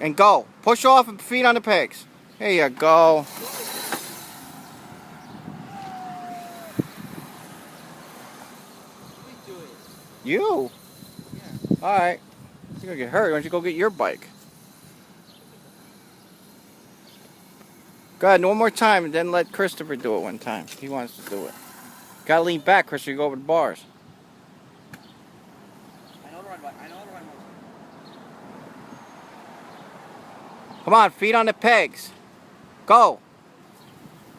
And go. Push off and feet on the pegs. There you go. You? Yeah. Alright. You're gonna get hurt. Why don't you go get your bike? Go ahead, one more time, and then let Christopher do it one time. He wants to do it. Gotta lean back, Christopher. You go over the bars. I know the right way. I know the right way. Come on, feet on the pegs. Go.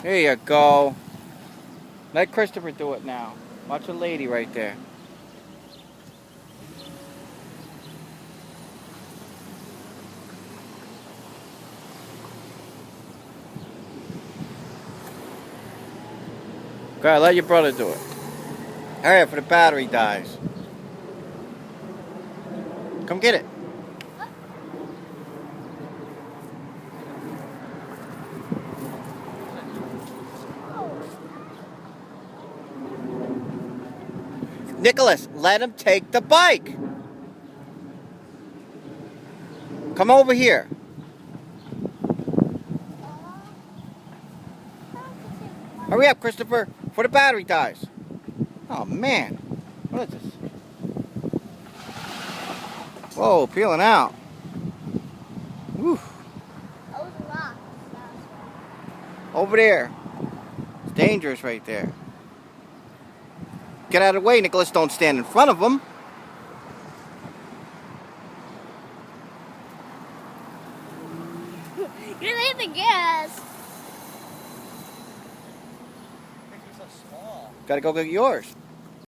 There you go. Let Christopher do it now. Watch a lady right there. Go ahead, let your brother do it. Hurry up, for the battery dies. Come get it. Nicholas, let him take the bike. Come over here. Hurry up, Christopher, before the battery dies. Oh, man. What is this? Whoa, peeling out. Whew. Over there. It's dangerous right there. Get out of the way, Nicholas. Don't stand in front of him. You're leaving the gas. Makes me so small. Gotta go get yours.